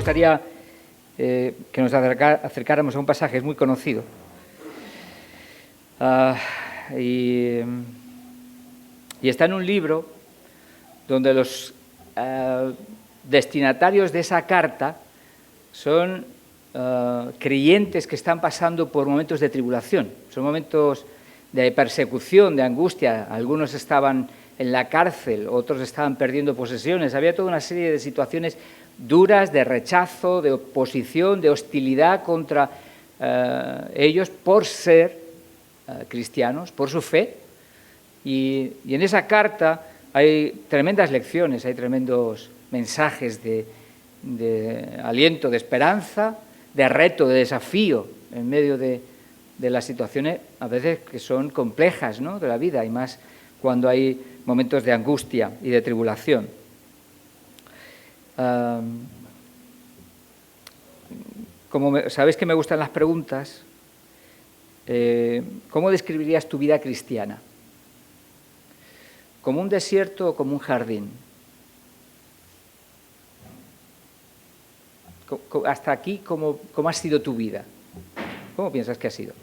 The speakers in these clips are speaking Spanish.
gustaría que nos acercáramos a un pasaje, es muy conocido. Y está en un libro donde los destinatarios de esa carta son creyentes que están pasando por momentos de tribulación, son momentos de persecución, de angustia. Algunos estaban en la cárcel, otros estaban perdiendo posesiones. Había toda una serie de situaciones duras, de rechazo, de oposición, de hostilidad contra ellos por ser cristianos, por su fe. Y en esa carta hay tremendas lecciones, hay tremendos mensajes de aliento, de esperanza, de reto, de desafío en medio de las situaciones a veces que son complejas, ¿no?, de la vida, y más cuando hay momentos de angustia y de tribulación. Sabéis que me gustan las preguntas. ¿Cómo describirías tu vida cristiana? ¿Como un desierto o como un jardín? Hasta aquí, ¿cómo ha sido tu vida? ¿Cómo piensas que ha sido?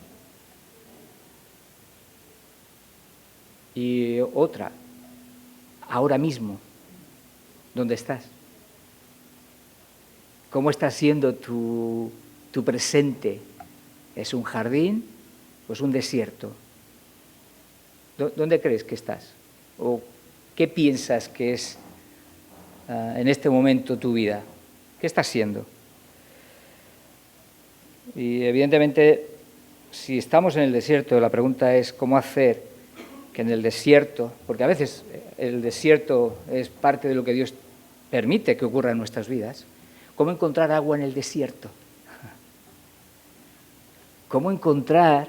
Y otra, ahora mismo, ¿dónde estás? ¿Cómo está siendo tu presente? ¿Es un jardín o es un desierto? ¿Dónde crees que estás? ¿O qué piensas que es en este momento tu vida? ¿Qué estás siendo? Y evidentemente, si estamos en el desierto, la pregunta es cómo hacer que en el desierto, porque a veces el desierto es parte de lo que Dios permite que ocurra en nuestras vidas, ¿cómo encontrar agua en el desierto? ¿Cómo encontrar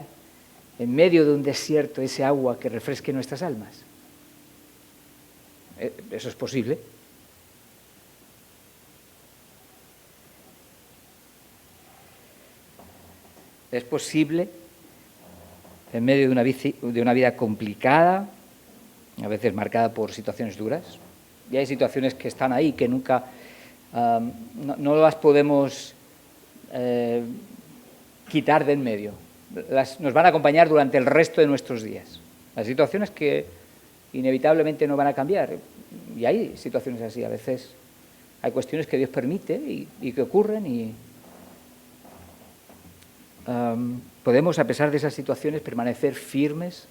en medio de un desierto ese agua que refresque nuestras almas? ¿Eso es posible? ¿Es posible en medio de una vida complicada, a veces marcada por situaciones duras? Y hay situaciones que están ahí, que nunca, no las podemos quitar de en medio. Nos van a acompañar durante el resto de nuestros días. Las situaciones que inevitablemente no van a cambiar. Y hay situaciones así, a veces hay cuestiones que Dios permite y que ocurren y podemos, a pesar de esas situaciones, permanecer firmes,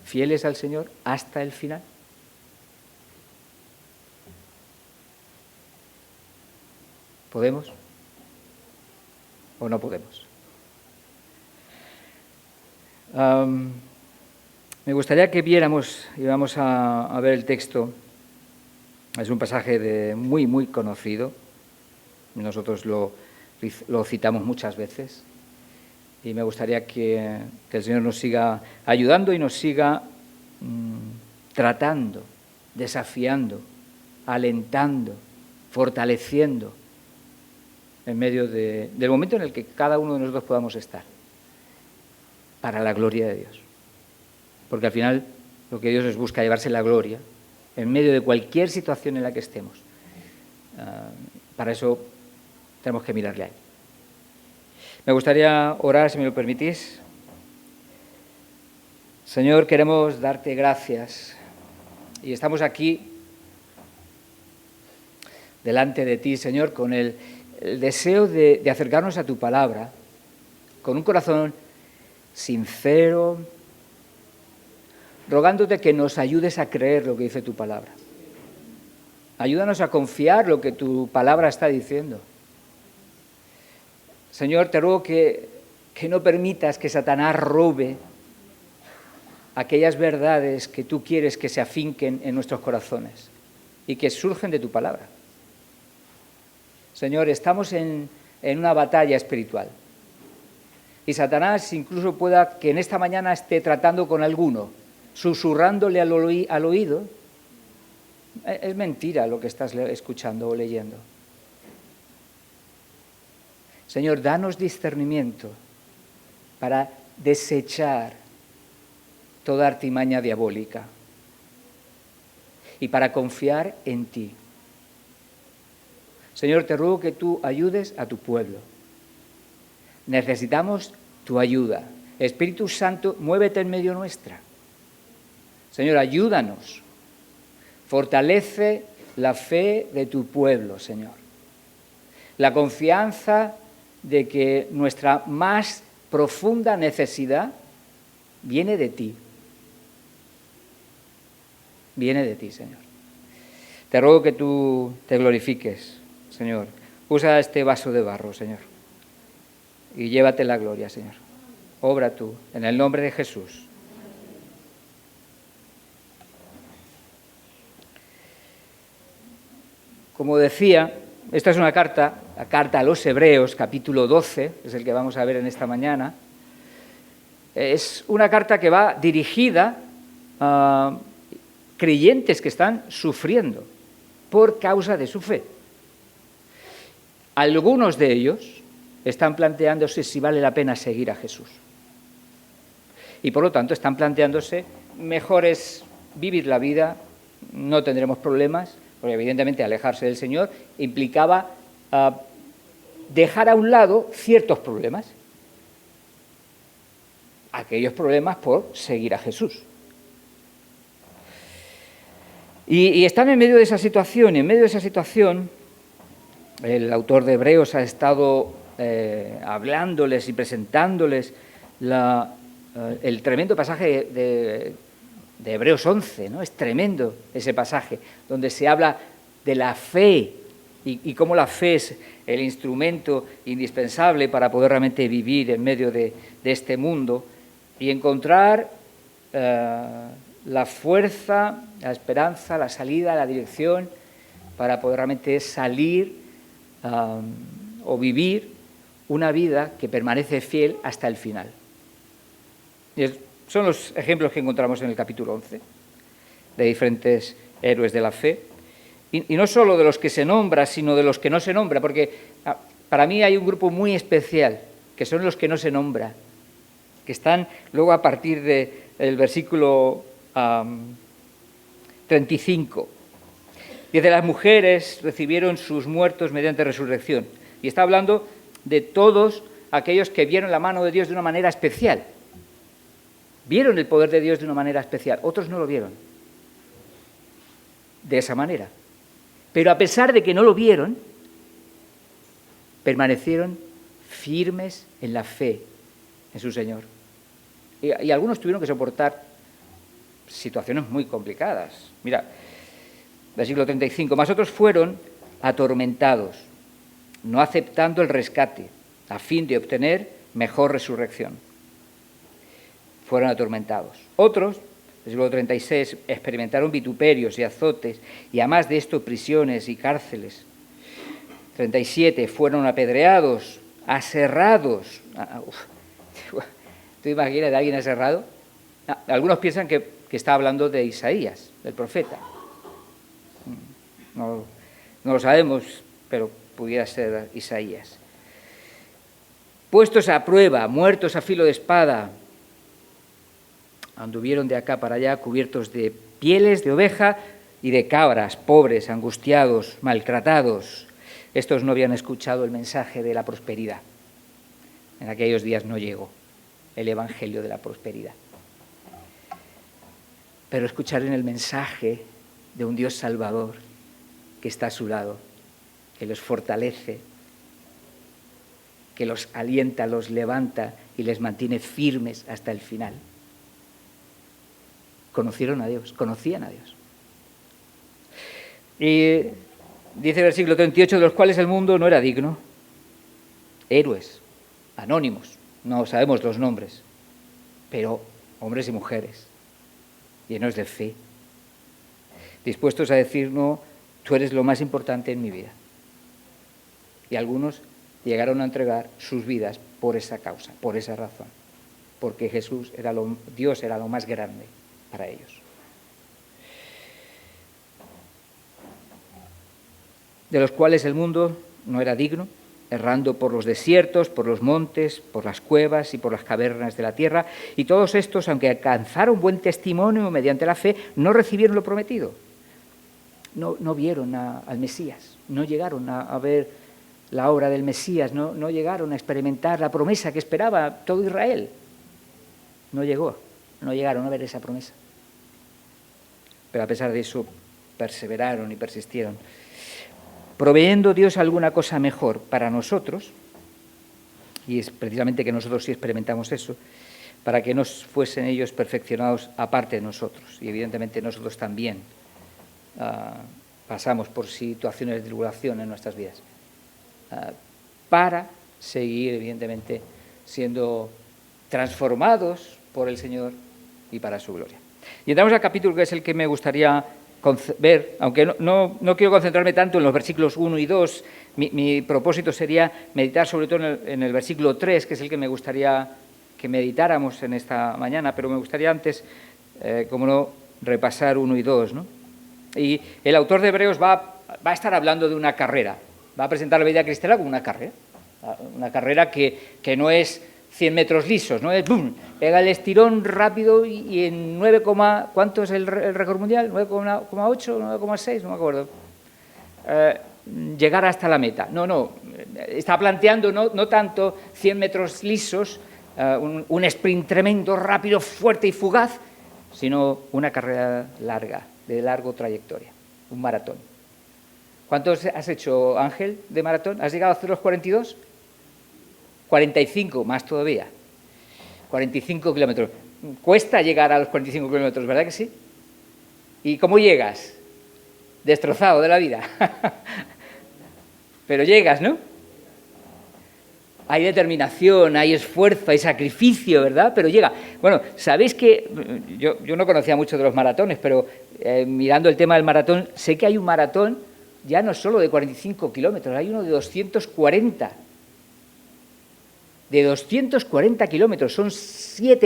fieles al Señor hasta el final. ¿Podemos o no podemos? Me gustaría que viéramos, y vamos a ver el texto. Es un pasaje muy, muy conocido. Nosotros lo citamos muchas veces. Y me gustaría que el Señor nos siga ayudando y nos siga tratando, desafiando, alentando, fortaleciendo en medio del momento en el que cada uno de nosotros podamos estar, para la gloria de Dios. Porque al final lo que Dios es busca llevarse la gloria en medio de cualquier situación en la que estemos. Para eso tenemos que mirarle a Él. Me gustaría orar, si me lo permitís. Señor, queremos darte gracias y estamos aquí delante de ti, Señor, con el deseo de acercarnos a tu palabra, con un corazón sincero, rogándote que nos ayudes a creer lo que dice tu palabra. Ayúdanos a confiar lo que tu palabra está diciendo. Señor, te ruego que no permitas que Satanás robe aquellas verdades que tú quieres que se afinquen en nuestros corazones y que surgen de tu palabra. Señor, estamos en una batalla espiritual y Satanás incluso pueda que en esta mañana esté tratando con alguno, susurrándole al oído. Es mentira lo que estás escuchando o leyendo. Señor, danos discernimiento para desechar toda artimaña diabólica y para confiar en ti. Señor, te ruego que tú ayudes a tu pueblo. Necesitamos tu ayuda. Espíritu Santo, muévete en medio nuestra. Señor, ayúdanos. Fortalece la fe de tu pueblo, Señor. La confianza de que nuestra más profunda necesidad viene de ti. Viene de ti, Señor. Te ruego que tú te glorifiques, Señor. Usa este vaso de barro, Señor. Y llévate la gloria, Señor. Obra tú, en el nombre de Jesús. Como decía, esta es una carta, la carta a los Hebreos, capítulo 12, es el que vamos a ver en esta mañana. Es una carta que va dirigida a creyentes que están sufriendo por causa de su fe. Algunos de ellos están planteándose si vale la pena seguir a Jesús. Y por lo tanto están planteándose, mejor es vivir la vida, no tendremos problemas, porque evidentemente alejarse del Señor implicaba dejar a un lado ciertos problemas. Aquellos problemas por seguir a Jesús. Y están en medio de esa situación, y en medio de esa situación el autor de Hebreos ha estado hablándoles y presentándoles el tremendo pasaje de Hebreos 11, ¿no? Es tremendo ese pasaje, donde se habla de la fe y cómo la fe es el instrumento indispensable para poder realmente vivir en medio de este mundo y encontrar la fuerza, la esperanza, la salida, la dirección para poder realmente salir o vivir una vida que permanece fiel hasta el final. Y son los ejemplos que encontramos en el capítulo 11 de diferentes héroes de la fe. Y no solo de los que se nombra, sino de los que no se nombra, porque para mí hay un grupo muy especial, que son los que no se nombra, que están luego a partir del versículo 35. Dice, las mujeres recibieron sus muertos mediante resurrección. Y está hablando de todos aquellos que vieron la mano de Dios de una manera especial. Vieron el poder de Dios de una manera especial. Otros no lo vieron de esa manera. Pero a pesar de que no lo vieron, permanecieron firmes en la fe en su Señor. Y algunos tuvieron que soportar situaciones muy complicadas. Mira, versículo 35. Mas otros fueron atormentados, no aceptando el rescate, a fin de obtener mejor resurrección. Fueron atormentados. Otros, versículo 36, experimentaron vituperios y azotes, y además de esto prisiones y cárceles. 37, fueron apedreados, aserrados. ¿Tú imaginas a alguien aserrado? Algunos piensan que está hablando de Isaías, del profeta. No lo sabemos, pero pudiera ser Isaías. Puestos a prueba, muertos a filo de espada, anduvieron de acá para allá cubiertos de pieles de oveja y de cabras, pobres, angustiados, maltratados. Estos no habían escuchado el mensaje de la prosperidad. En aquellos días no llegó el evangelio de la prosperidad. Pero escucharon el mensaje de un Dios salvador que está a su lado, que los fortalece, que los alienta, los levanta y les mantiene firmes hasta el final. Conocieron a Dios, conocían a Dios. Y dice el versículo 38, de los cuales el mundo no era digno. Héroes, anónimos, no sabemos los nombres, pero hombres y mujeres, llenos de fe, dispuestos a decir, no, tú eres lo más importante en mi vida. Y algunos llegaron a entregar sus vidas por esa causa, por esa razón, porque Dios era lo más grande para ellos. De los cuales el mundo no era digno, errando por los desiertos, por los montes, por las cuevas y por las cavernas de la tierra, y todos estos, aunque alcanzaron buen testimonio mediante la fe, no recibieron lo prometido. no vieron al Mesías, no llegaron a ver la obra del Mesías, no llegaron a experimentar la promesa que esperaba todo Israel. No llegaron a ver esa promesa. Pero a pesar de eso, perseveraron y persistieron. Proveyendo Dios alguna cosa mejor para nosotros, y es precisamente que nosotros sí experimentamos eso, para que no fuesen ellos perfeccionados aparte de nosotros. Y evidentemente nosotros también pasamos por situaciones de tribulación en nuestras vidas, para seguir evidentemente siendo transformados por el Señor y para su gloria. Y entramos al capítulo que es el que me gustaría ver, aunque no quiero concentrarme tanto en los versículos 1 y 2, mi propósito sería meditar sobre todo en el versículo 3, que es el que me gustaría que meditáramos en esta mañana, pero me gustaría antes, como no, repasar 1 y 2, ¿no? Y el autor de Hebreos va a estar hablando de una carrera, va a presentar la vida cristiana como una carrera que no es 100 metros lisos, ¿no? Es ¡bum! Pega el estirón rápido y en 9, ¿cuánto es el récord mundial? 9,8, 9,6, no me acuerdo. Llegar hasta la meta. No, está planteando no tanto 100 metros lisos, un sprint tremendo, rápido, fuerte y fugaz, sino una carrera larga, de largo trayectoria, un maratón. ¿Cuántos has hecho, Ángel, de maratón? ¿Has llegado a hacer los 42? 45, más todavía. 45 kilómetros. Cuesta llegar a los 45 kilómetros, ¿verdad que sí? ¿Y cómo llegas? Destrozado de la vida. Pero llegas, ¿no? Hay determinación, hay esfuerzo, hay sacrificio, ¿verdad? Pero llega. Bueno, sabéis que yo no conocía mucho de los maratones, pero mirando el tema del maratón, sé que hay un maratón ya no solo de 45 kilómetros, hay uno de 240. De 240 kilómetros, son 6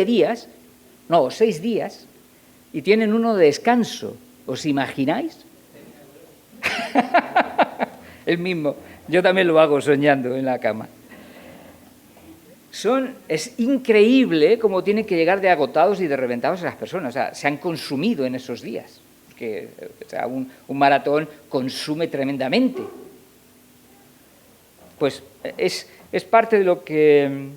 días, y tienen uno de descanso. ¿Os imagináis? El mismo. Yo también lo hago soñando en la cama. Es increíble cómo tienen que llegar de agotados y de reventados a las personas. O sea, se han consumido en esos días. Porque, un maratón consume tremendamente. Pues es parte de lo que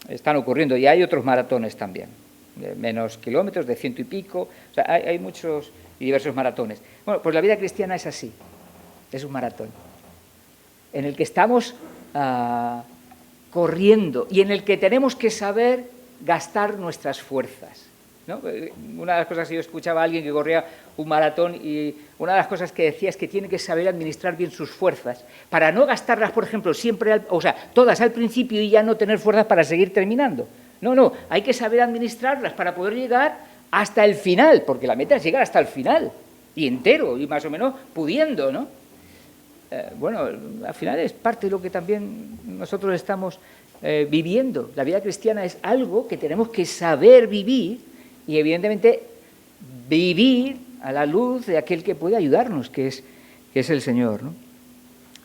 están ocurriendo. Y hay otros maratones también, de menos kilómetros, de 100 y pico. O sea, hay muchos y diversos maratones. Bueno, pues la vida cristiana es así. Es un maratón en el que estamos corriendo y en el que tenemos que saber gastar nuestras fuerzas, ¿no? Una de las cosas que yo escuchaba a alguien que corría un maratón y una de las cosas que decía es que tiene que saber administrar bien sus fuerzas para no gastarlas, por ejemplo, todas al principio y ya no tener fuerzas para seguir terminando. No, hay que saber administrarlas para poder llegar hasta el final, porque la meta es llegar hasta el final y entero y más o menos pudiendo, ¿no? Bueno, al final es parte de lo que también nosotros estamos viviendo. La vida cristiana es algo que tenemos que saber vivir y evidentemente vivir a la luz de aquel que puede ayudarnos, que es el Señor, ¿no?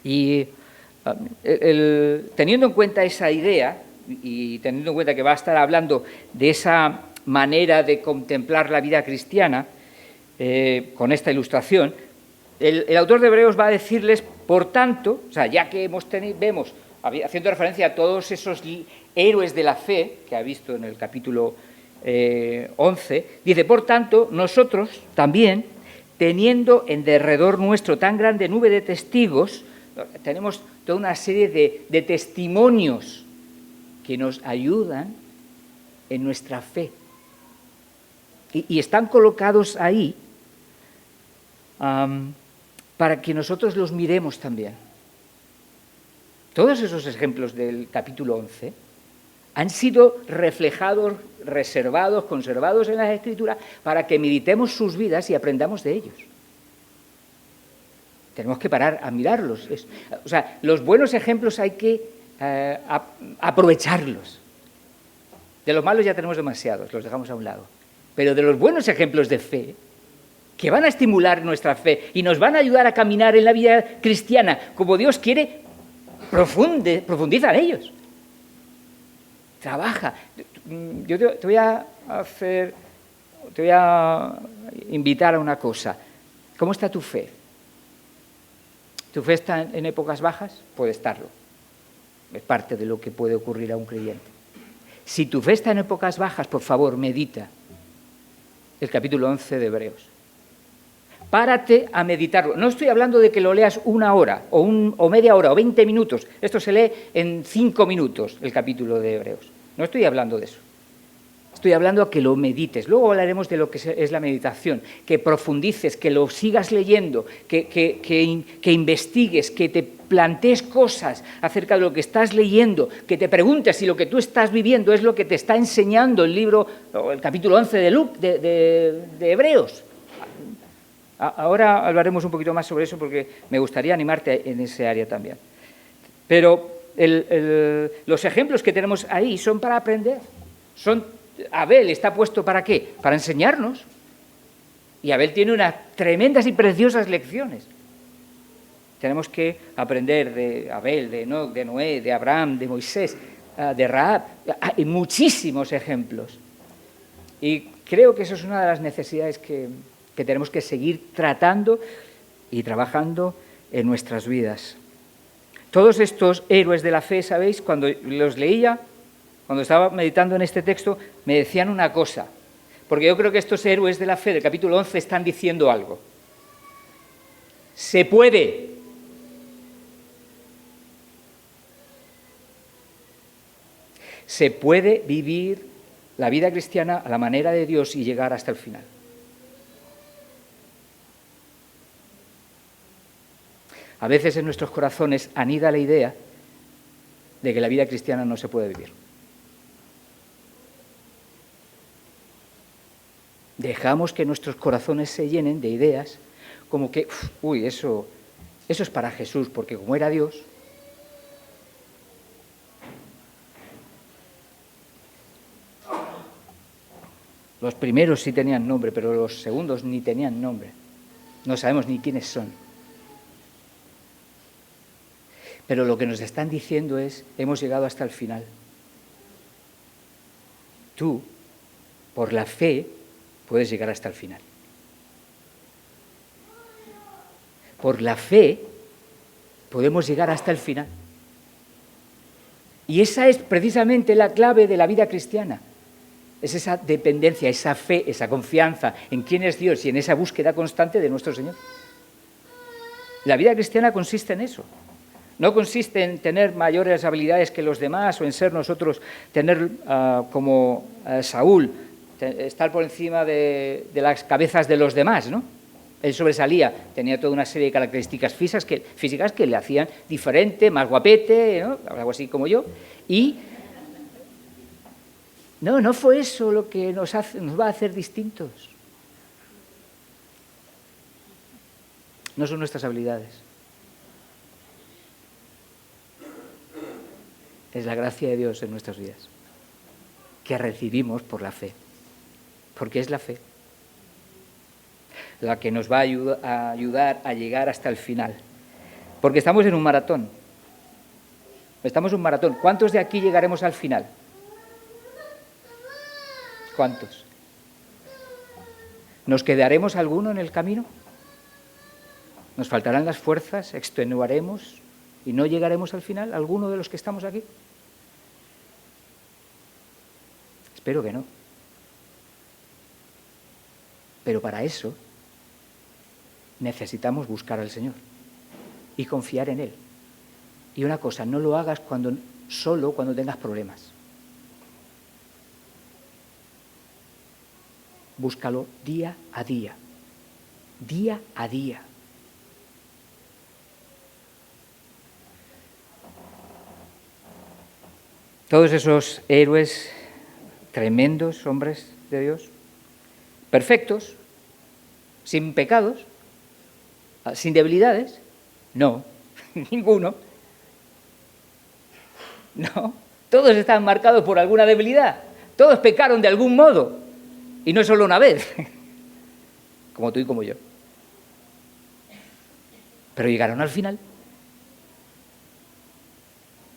Y teniendo en cuenta esa idea y teniendo en cuenta que va a estar hablando de esa manera de contemplar la vida cristiana con esta ilustración, el autor de Hebreos va a decirles, por tanto, o sea, ya que vemos, haciendo referencia a todos esos héroes de la fe que ha visto en el capítulo 11, dice, por tanto, nosotros también, teniendo en derredor nuestro tan grande nube de testigos, tenemos toda una serie de testimonios que nos ayudan en nuestra fe. Y están colocados ahí para que nosotros los miremos también. Todos esos ejemplos del capítulo 11 han sido reflejados, reservados, conservados en las Escrituras para que meditemos sus vidas y aprendamos de ellos. Tenemos que parar a mirarlos. O sea, los buenos ejemplos hay que aprovecharlos. De los malos ya tenemos demasiados, los dejamos a un lado. Pero de los buenos ejemplos de fe, que van a estimular nuestra fe y nos van a ayudar a caminar en la vida cristiana como Dios quiere, profundiza en ellos. Trabaja. Yo te voy a invitar a una cosa. ¿Cómo está tu fe? ¿Tu fe está en épocas bajas? Puede estarlo. Es parte de lo que puede ocurrir a un creyente. Si tu fe está en épocas bajas, por favor, medita el capítulo 11 de Hebreos. Párate a meditarlo. No estoy hablando de que lo leas 1 hora, o media hora, o 20 minutos. Esto se lee en 5 minutos, el capítulo de Hebreos. No estoy hablando de eso. Estoy hablando a que lo medites. Luego hablaremos de lo que es la meditación, que profundices, que lo sigas leyendo, que investigues, que te plantees cosas acerca de lo que estás leyendo, que te preguntes si lo que tú estás viviendo es lo que te está enseñando el libro, o el capítulo 11 de Hebreos. Ahora hablaremos un poquito más sobre eso porque me gustaría animarte en ese área también. Pero los ejemplos que tenemos ahí son para aprender. Abel está puesto ¿para qué? Para enseñarnos. Y Abel tiene unas tremendas y preciosas lecciones. Tenemos que aprender de Abel, de Enoc, de Noé, de Abraham, de Moisés, de Rahab. Hay muchísimos ejemplos. Y creo que eso es una de las necesidades que tenemos que seguir tratando y trabajando en nuestras vidas. Todos estos héroes de la fe, ¿sabéis? Cuando los leía, cuando estaba meditando en este texto, me decían una cosa, porque yo creo que estos héroes de la fe del capítulo 11 están diciendo algo. Se puede. Se puede vivir la vida cristiana a la manera de Dios y llegar hasta el final. A veces en nuestros corazones anida la idea de que la vida cristiana no se puede vivir. Dejamos que nuestros corazones se llenen de ideas como que, eso es para Jesús, porque como era Dios. Los primeros sí tenían nombre, pero los segundos ni tenían nombre. No sabemos ni quiénes son. Pero lo que nos están diciendo es, hemos llegado hasta el final. Tú, por la fe, puedes llegar hasta el final. Por la fe, podemos llegar hasta el final. Y esa es precisamente la clave de la vida cristiana. Es esa dependencia, esa fe, esa confianza en quién es Dios y en esa búsqueda constante de nuestro Señor. La vida cristiana consiste en eso. No consiste en tener mayores habilidades que los demás o en ser nosotros, tener como Saúl, estar por encima de las cabezas de los demás, ¿no? Él sobresalía, tenía toda una serie de características físicas que le hacían diferente, más guapete, ¿no? Algo así como yo. Y no fue eso lo que nos va a hacer distintos. No son nuestras habilidades. Es la gracia de Dios en nuestras vidas, que recibimos por la fe, porque es la fe la que nos va a ayudar a llegar hasta el final, porque estamos en un maratón. ¿Cuántos de aquí llegaremos al final? ¿Cuántos? ¿Nos quedaremos alguno en el camino? ¿Nos faltarán las fuerzas? ¿Extenuaremos y no llegaremos al final, alguno de los que estamos aquí? Espero que no. Pero para eso necesitamos buscar al Señor y confiar en Él. Y una cosa, no lo hagas solo cuando tengas problemas. Búscalo día a día. Día a día. Todos esos héroes tremendos, hombres de Dios, perfectos, sin pecados, sin debilidades, no, ninguno. No, todos están marcados por alguna debilidad, todos pecaron de algún modo, y no solo una vez, como tú y como yo. Pero llegaron al final.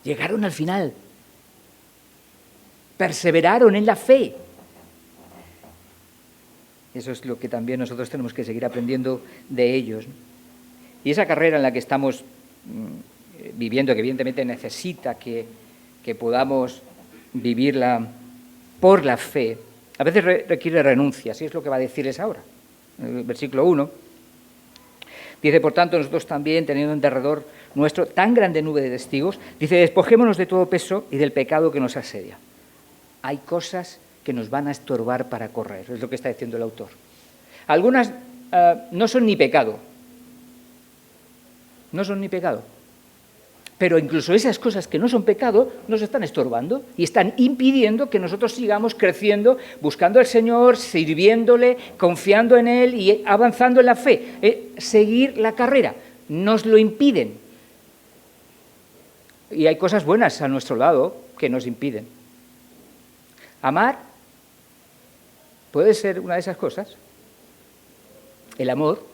Llegaron al final. Perseveraron en la fe. Eso es lo que también nosotros tenemos que seguir aprendiendo de ellos. Y esa carrera en la que estamos viviendo, que evidentemente necesita que podamos vivirla por la fe, a veces requiere renuncia, así es lo que va a decirles ahora. En el versículo 1 dice, por tanto, nosotros también, teniendo en derredor nuestro tan grande nube de testigos, dice, despojémonos de todo peso y del pecado que nos asedia. Hay cosas que nos van a estorbar para correr, es lo que está diciendo el autor. Algunas no son ni pecado, pero incluso esas cosas que no son pecado nos están estorbando y están impidiendo que nosotros sigamos creciendo, buscando al Señor, sirviéndole, confiando en Él y avanzando en la fe. Seguir la carrera, nos lo impiden. Y hay cosas buenas a nuestro lado que nos impiden. Amar puede ser una de esas cosas. El amor,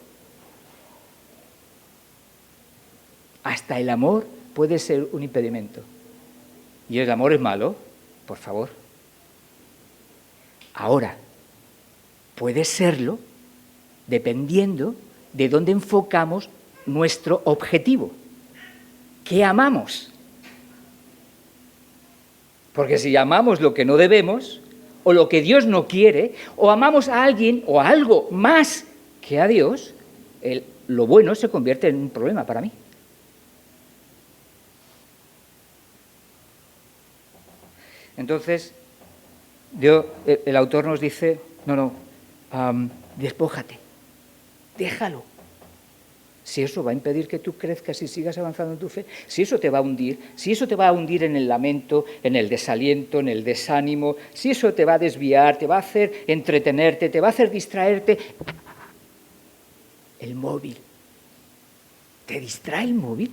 hasta el amor puede ser un impedimento. ¿Y el amor es malo? Por favor. Ahora, puede serlo dependiendo de dónde enfocamos nuestro objetivo. ¿Qué amamos? Porque si amamos lo que no debemos, o lo que Dios no quiere, o amamos a alguien o a algo más que a Dios, lo bueno se convierte en un problema para mí. Entonces, el autor nos dice, despójate, déjalo. Si eso va a impedir que tú crezcas y sigas avanzando en tu fe, si eso te va a hundir, si eso te va a hundir en el lamento, en el desaliento, en el desánimo, si eso te va a desviar, te va a hacer entretenerte, te va a hacer distraerte. El móvil, ¿te distrae el móvil?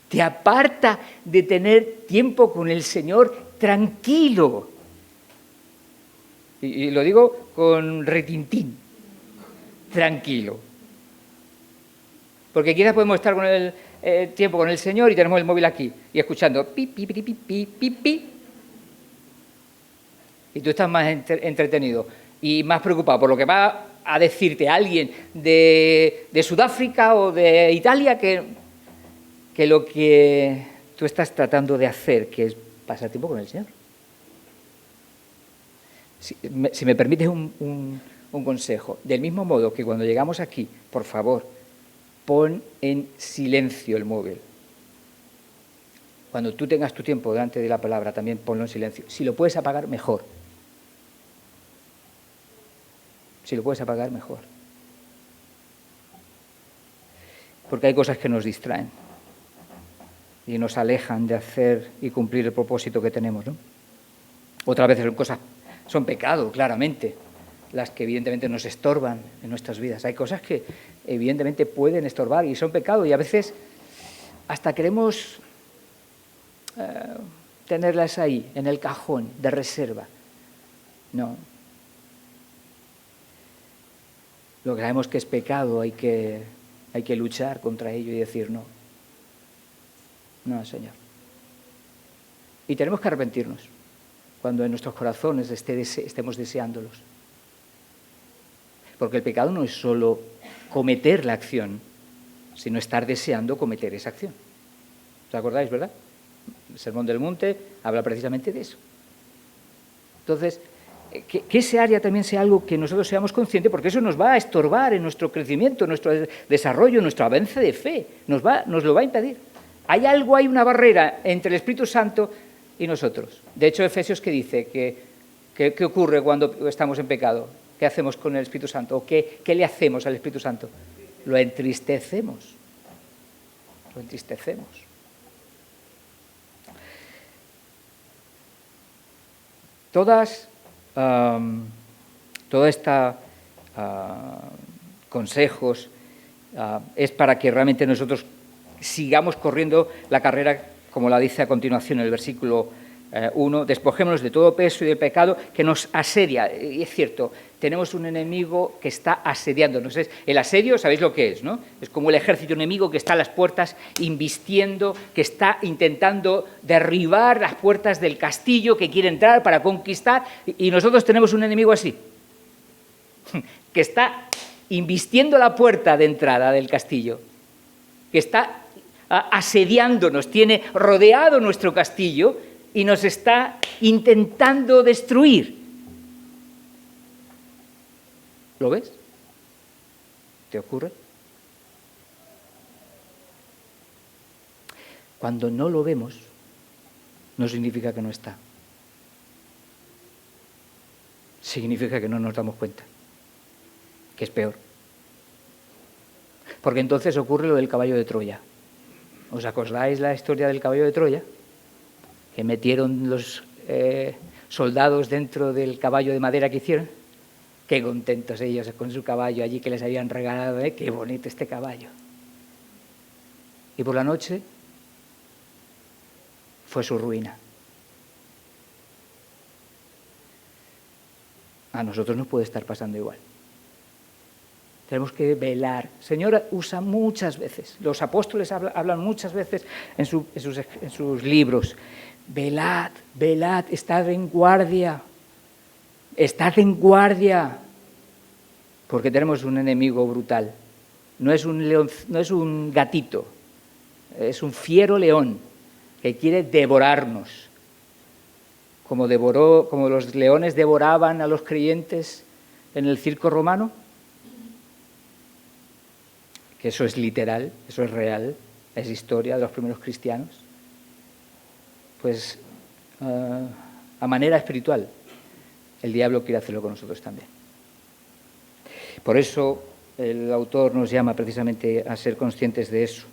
Te aparta de tener tiempo con el Señor tranquilo. Y lo digo con retintín, tranquilo. Porque quizás podemos estar con el tiempo con el Señor y tenemos el móvil aquí y escuchando pi, pi, pi, pi, pi, pi, pi. Y tú estás más entretenido y más preocupado por lo que va a decirte alguien de Sudáfrica o de Italia que lo que tú estás tratando de hacer, que es pasar tiempo con el Señor. Si me permites un consejo, del mismo modo que cuando llegamos aquí, por favor, pon en silencio el móvil. Cuando tú tengas tu tiempo delante de la palabra, también ponlo en silencio. Si lo puedes apagar, mejor. Si lo puedes apagar, mejor. Porque hay cosas que nos distraen y nos alejan de hacer y cumplir el propósito que tenemos, ¿no? Otras veces son pecado, claramente, las que evidentemente nos estorban en nuestras vidas. Hay cosas que evidentemente pueden estorbar y son pecado y a veces hasta queremos tenerlas ahí, en el cajón de reserva. No. Lo que sabemos que es pecado, hay que luchar contra ello y decir no. No, Señor. Y tenemos que arrepentirnos cuando en nuestros corazones estemos deseándolos. Porque el pecado no es solo cometer la acción, sino estar deseando cometer esa acción. ¿Os acordáis, verdad? El Sermón del Monte habla precisamente de eso. Entonces, que ese área también sea algo que nosotros seamos conscientes, porque eso nos va a estorbar en nuestro crecimiento, en nuestro desarrollo, en nuestro avance de fe. Nos lo va a impedir. Hay una barrera entre el Espíritu Santo y nosotros. De hecho, Efesios, ¿qué dice? ¿Qué ocurre cuando estamos en pecado? ¿Qué hacemos con el Espíritu Santo? ¿O qué le hacemos al Espíritu Santo? Lo entristecemos. Lo entristecemos. Toda esta consejos es para que realmente nosotros sigamos corriendo la carrera, como la dice a continuación en el versículo 1, despojémonos de todo peso y del pecado que nos asedia. Y es cierto, tenemos un enemigo que está asediándonos. El asedio, ¿sabéis lo que es, no? Es como el ejército enemigo que está a las puertas invistiendo, que está intentando derribar las puertas del castillo, que quiere entrar para conquistar. Y nosotros tenemos un enemigo así, que está invistiendo la puerta de entrada del castillo. que está asediándonos, tiene rodeado nuestro castillo y nos está intentando destruir. ¿Lo ves? ¿Te ocurre? Cuando no lo vemos, no significa que no está. Significa que no nos damos cuenta, que es peor. Porque entonces ocurre lo del caballo de Troya. ¿Os acordáis la historia del caballo de Troya? Que metieron los soldados dentro del caballo de madera que hicieron. Qué contentos ellos con su caballo allí que les habían regalado, ¿eh? Qué bonito este caballo. Y por la noche fue su ruina. A nosotros nos puede estar pasando igual. Tenemos que velar. El Señor usa muchas veces, los apóstoles hablan muchas veces en sus libros. Velad, velad, estad en guardia. Estad en guardia. Porque tenemos un enemigo brutal. No es un león, no es un gatito, es un fiero león que quiere devorarnos. Como los leones devoraban a los creyentes en el circo romano. Que eso es literal, eso es real, es historia de los primeros cristianos. Pues a manera espiritual, el diablo quiere hacerlo con nosotros también. Por eso el autor nos llama precisamente a ser conscientes de eso.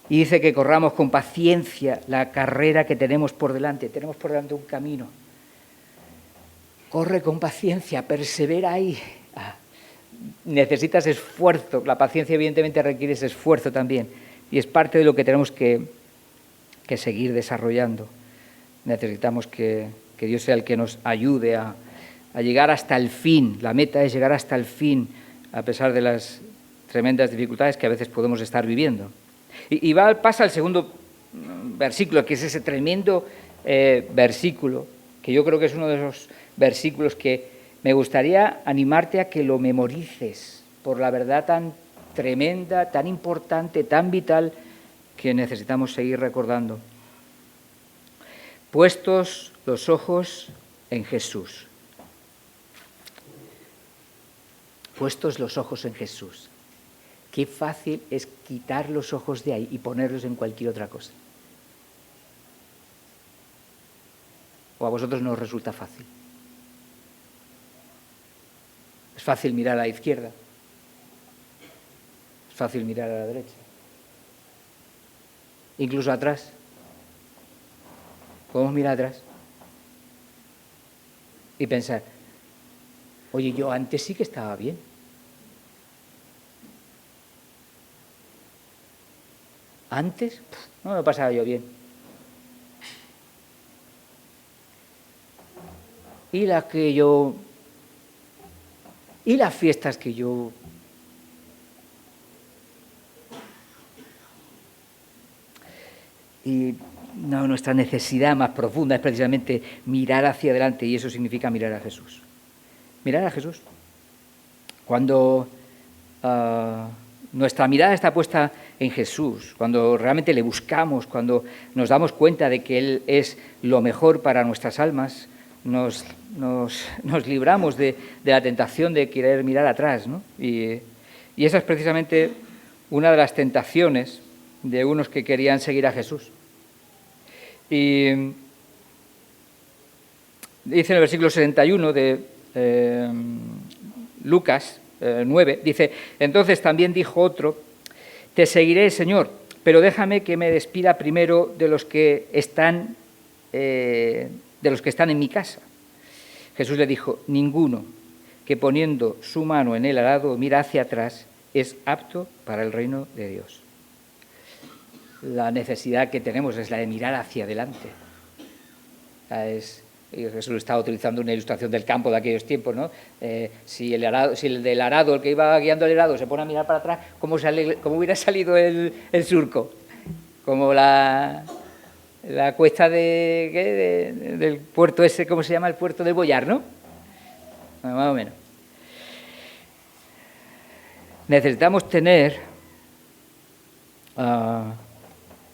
Y dice que corramos con paciencia la carrera que tenemos por delante. Tenemos por delante un camino. Corre con paciencia, persevera ahí. Necesitas esfuerzo. La paciencia evidentemente requiere ese esfuerzo también. Y es parte de lo que tenemos que seguir desarrollando. Necesitamos que Dios sea el que nos ayude a llegar hasta el fin. La meta es llegar hasta el fin, a pesar de las tremendas dificultades que a veces podemos estar viviendo. Y pasa al segundo versículo, que es ese tremendo versículo, que yo creo que es uno de esos versículos que me gustaría animarte a que lo memorices, por la verdad tan tremenda, tan importante, tan vital, que necesitamos seguir recordando. Puestos los ojos en Jesús. Puestos los ojos en Jesús. Qué fácil es quitar los ojos de ahí y ponerlos en cualquier otra cosa. ¿O a vosotros no os resulta fácil? Es fácil mirar a la izquierda. Es fácil mirar a la derecha. Incluso atrás. Podemos mirar atrás y pensar, oye, yo antes sí que estaba bien. Antes no me pasaba yo bien. Y las fiestas que yo... Y no, nuestra necesidad más profunda es precisamente mirar hacia adelante, y eso significa mirar a Jesús. Mirar a Jesús. Cuando nuestra mirada está puesta en Jesús, cuando realmente le buscamos, cuando nos damos cuenta de que Él es lo mejor para nuestras almas, nos libramos de la tentación de querer mirar atrás, ¿no? Y esa es precisamente una de las tentaciones de unos que querían seguir a Jesús. Y dice en el versículo 61 de Lucas 9, dice, entonces también dijo otro, te seguiré, Señor, pero déjame que me despida primero de los que están en mi casa. Jesús le dijo, ninguno que poniendo su mano en el arado mira hacia atrás es apto para el reino de Dios. La necesidad que tenemos es la de mirar hacia adelante. Y Jesús estaba utilizando una ilustración del campo de aquellos tiempos, ¿no? Si el del arado, el que iba guiando el arado, se pone a mirar para atrás, ¿cómo hubiera salido el surco? Como la cuesta del puerto ese, ¿cómo se llama? El puerto del Boyar, ¿no? Bueno, más o menos. Necesitamos tener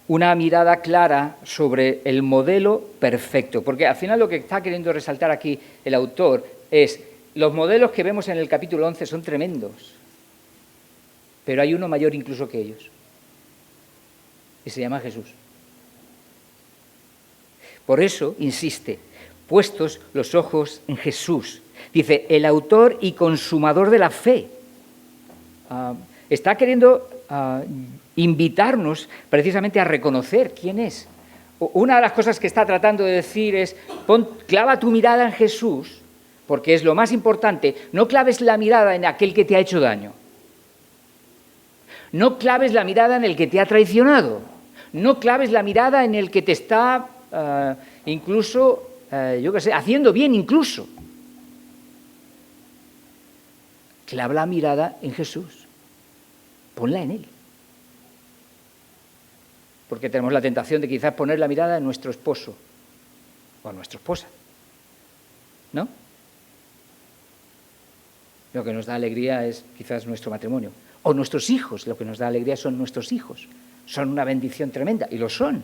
una mirada clara sobre el modelo perfecto, porque al final lo que está queriendo resaltar aquí el autor es los modelos que vemos en el capítulo 11 son tremendos, pero hay uno mayor incluso que ellos, y se llama Jesús. Por eso, insiste, puestos los ojos en Jesús. Dice, el autor y consumador de la fe. Está queriendo invitarnos precisamente a reconocer quién es. Una de las cosas que está tratando de decir es, clava tu mirada en Jesús, porque es lo más importante. No claves la mirada en aquel que te ha hecho daño. No claves la mirada en el que te ha traicionado. No claves la mirada en el que te está incluso, haciendo bien incluso. Clava la mirada en Jesús. Ponla en Él. Porque tenemos la tentación de quizás poner la mirada en nuestro esposo o en nuestra esposa. ¿No? Lo que nos da alegría es quizás nuestro matrimonio. O nuestros hijos, lo que nos da alegría son nuestros hijos. Son una bendición tremenda, y lo son.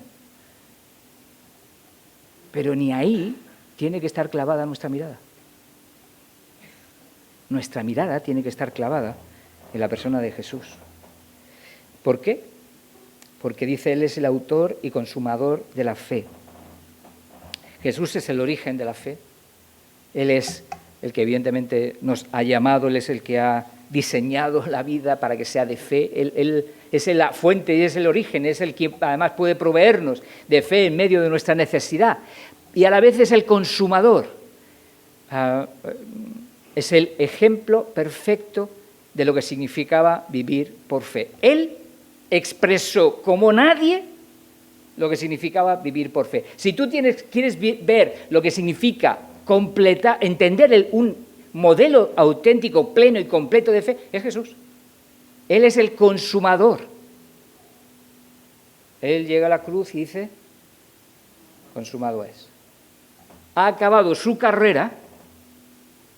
Pero ni ahí tiene que estar clavada nuestra mirada. Nuestra mirada tiene que estar clavada en la persona de Jesús. ¿Por qué? Porque dice, Él es el autor y consumador de la fe. Jesús es el origen de la fe. Él es el que evidentemente nos ha llamado, Él es el que ha diseñado la vida para que sea de fe. Él es la fuente y es el origen, es el que además puede proveernos de fe en medio de nuestra necesidad. Y a la vez es el consumador. Es el ejemplo perfecto de lo que significaba vivir por fe. Él expresó como nadie lo que significaba vivir por fe. Si tú quieres ver lo que significa entender un modelo auténtico, pleno y completo de fe, es Jesús. Él es el consumador. Él llega a la cruz y dice, consumado es. Ha acabado su carrera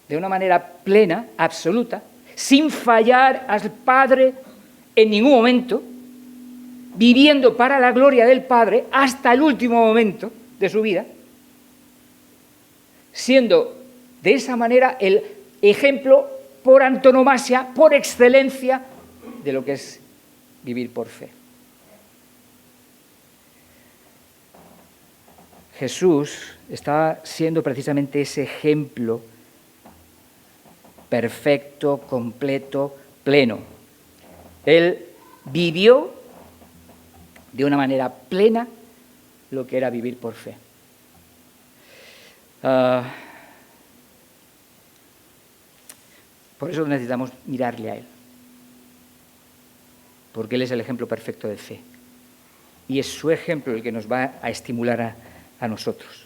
de una manera plena, absoluta, sin fallar al Padre en ningún momento, viviendo para la gloria del Padre hasta el último momento de su vida, siendo de esa manera el ejemplo por antonomasia, por excelencia, de lo que es vivir por fe. Jesús está siendo precisamente ese ejemplo perfecto, completo, pleno. Él vivió de una manera plena lo que era vivir por fe. Por eso necesitamos mirarle a Él, porque Él es el ejemplo perfecto de fe. Y es su ejemplo el que nos va a estimular a nosotros.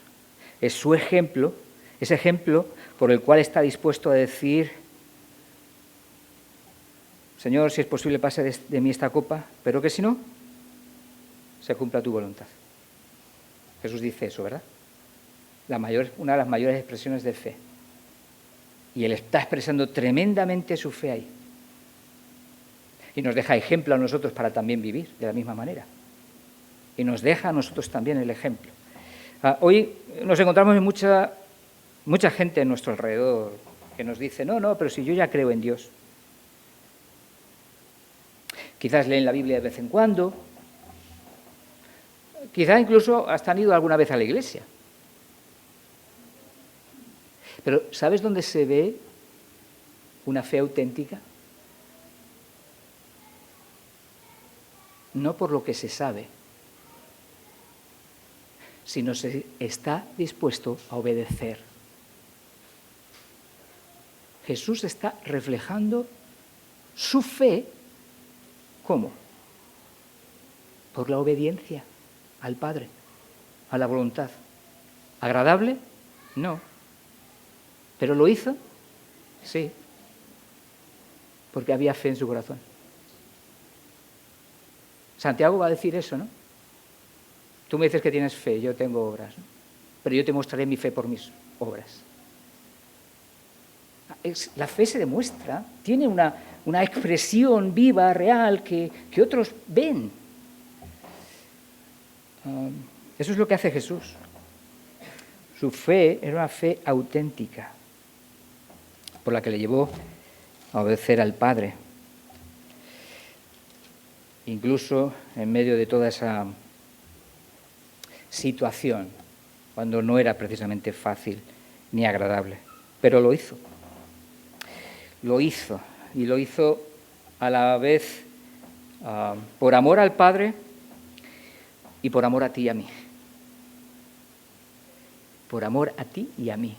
Es su ejemplo, ese ejemplo por el cual está dispuesto a decir, Señor, si es posible pase de mí esta copa, pero que si no, se cumpla tu voluntad. Jesús dice eso, ¿verdad? Una de las mayores expresiones de fe. Y Él está expresando tremendamente su fe ahí. Y nos deja ejemplo a nosotros para también vivir de la misma manera. Y nos deja a nosotros también el ejemplo. Hoy nos encontramos en mucha gente en nuestro alrededor que nos dice, no, pero si yo ya creo en Dios. Quizás leen la Biblia de vez en cuando. Quizás incluso hasta han ido alguna vez a la iglesia. Pero ¿sabes dónde se ve una fe auténtica? No por lo que se sabe, sino se está dispuesto a obedecer. Jesús está reflejando su fe, ¿cómo? Por la obediencia al Padre, a la voluntad. ¿Agradable? No. ¿Pero lo hizo? Sí. Porque había fe en su corazón. Santiago va a decir eso, ¿no? Tú me dices que tienes fe, yo tengo obras, ¿no? Pero yo te mostraré mi fe por mis obras. La fe se demuestra, tiene una expresión viva, real, que otros ven. Eso es lo que hace Jesús. Su fe era una fe auténtica, por la que le llevó a obedecer al Padre. Incluso en medio de toda esa situación, cuando no era precisamente fácil ni agradable. Pero lo hizo. Lo hizo. Y lo hizo a la vez por amor al Padre y por amor a ti y a mí. Por amor a ti y a mí.